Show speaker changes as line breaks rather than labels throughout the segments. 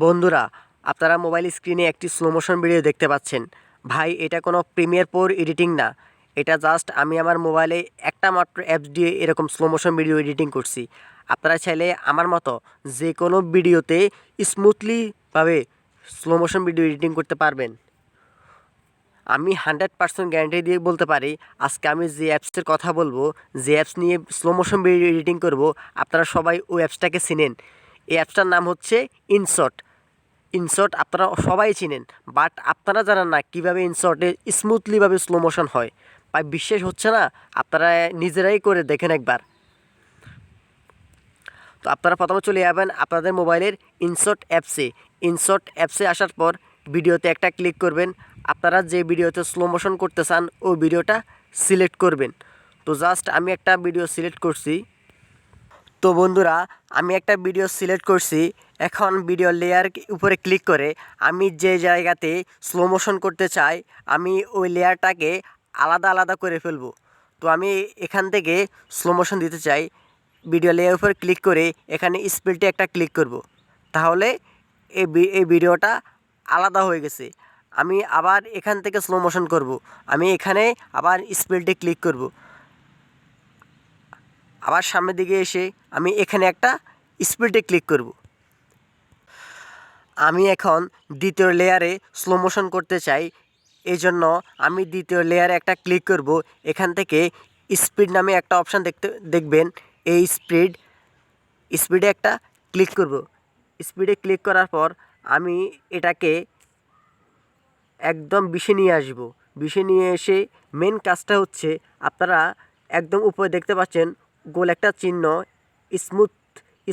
বন্ধুরা, আপনারা মোবাইল স্ক্রিনে একটি স্লো মোশন ভিডিও দেখতে পাচ্ছেন। ভাই, এটা কোনো প্রিমিয়ার প্রো এডিটিং না। এটা জাস্ট আমি আমার মোবাইলে একটা মাত্র অ্যাপস দিয়ে এরকম স্লো মোশন ভিডিও এডিটিং করছি। আপনারা চাইলে আমার মতো যে কোনো ভিডিওতে স্মুথলিভাবে স্লো মোশন ভিডিও এডিটিং করতে পারবেন। আমি 100% গ্যারান্টি দিয়ে বলতে পারি, আজকে আমি যে অ্যাপসের কথা বলবো, যে অ্যাপস নিয়ে স্লো মোশন ভিডিও এডিটিং করব, আপনারা সবাই ওই অ্যাপসটাকে চিনেন। এই অ্যাপসটার নাম হচ্ছে ইনশট। ইনশট আপনারা সবাই চিনেন, বাট আপনারা জানেন না কীভাবে ইনশটে স্মুথলিভাবে স্লো মোশন হয়। ভাই, বিশ্বাস হচ্ছে না? আপনারা নিজেরাই করে দেখেন একবার। তো আপনারা প্রথমে চলে যাবেন আপনাদের মোবাইলের ইনশট অ্যাপসে। ইনশট অ্যাপসে আসার পর ভিডিওতে একটা ক্লিক করবেন। আপনারা যে ভিডিওতে স্লো মোশন করতে চান ওই ভিডিওটা সিলেক্ট করবেন। তো জাস্ট আমি একটা ভিডিও সিলেক্ট করছি। তো বন্ধুরা, আমি একটা ভিডিও সিলেক্ট করছি। এখন ভিডিও লেয়ার উপরে ক্লিক করে আমি যে জায়গাতে স্লো মোশন করতে চাই, আমি ওই লেয়ারটাকে আলাদা আলাদা করে ফেলবো। তো আমি এখান থেকে স্লো মোশন দিতে চাই। ভিডিও লেয়ার উপরে ক্লিক করে এখানে স্পিডে একটা ক্লিক করব। তাহলে এই ভিডিওটা আলাদা হয়ে গেছে। আমি আবার এখান থেকে স্লো মোশন করব। আমি এখানে আবার স্পিডে ক্লিক করব। আবার সামনের দিকে এসে আমি এখানে একটা স্পিডে ক্লিক করব। আমি এখন দ্বিতীয় লেয়ারে স্লো মোশন করতে চাই, এই জন্য আমি দ্বিতীয় লেয়ারে একটা ক্লিক করব। এখান থেকে স্পিড নামে একটা অপশান দেখবেন। এই স্পিডে একটা ক্লিক করব। স্পিডে ক্লিক করার পর আমি এটাকে একদম 20-এ নিয়ে আসব। 20-এ নিয়ে এসে মেন কাজটা হচ্ছে, আপনারা একদম উপরে দেখতে পাচ্ছেন গোল একটা চিহ্ন, স্মুথ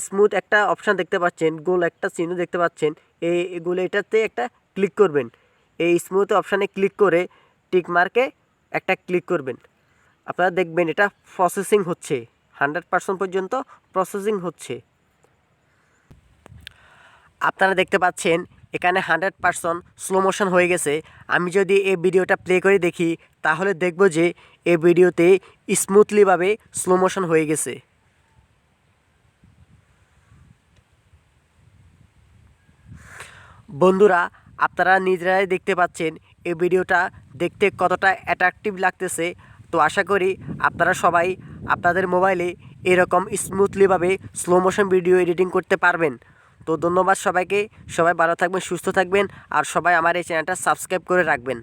স্মুথ একটা অপশান দেখতে পাচ্ছেন, গোল একটা চিহ্ন দেখতে পাচ্ছেন। এই গোল এটাতে একটা ক্লিক করবেন। এই স্মুথ অপশানে ক্লিক করে টিক মার্কে একটা ক্লিক করবেন। আপনারা দেখবেন এটা প্রসেসিং হচ্ছে, 100% পর্যন্ত প্রসেসিং হচ্ছে। আপনারা দেখতে পাচ্ছেন এখানে 100% স্লো মোশন হয়ে গেছে। আমি যদি এই ভিডিওটা প্লে করে দেখি, তাহলে দেখব যে এই ভিডিওতে স্মুথলিভাবে স্লো মোশন হয়ে গেছে। বন্ধুরা, আপনারা নিজেরাই দেখতে পাচ্ছেন এই ভিডিওটা দেখতে কতটা অ্যাট্রাকটিভ লাগতেছে। তো আশা করি আপনারা সবাই আপনাদের মোবাইলে এরকম স্মুথলিভাবে স্লো মোশন ভিডিও এডিটিং করতে পারবেন। তো ধন্যবাদ সবাইকে। সবাই ভালো থাকবেন, সুস্থ থাকবেন, আর সবাই আমার এই চ্যানেলটা সাবস্ক্রাইব করে রাখবেন।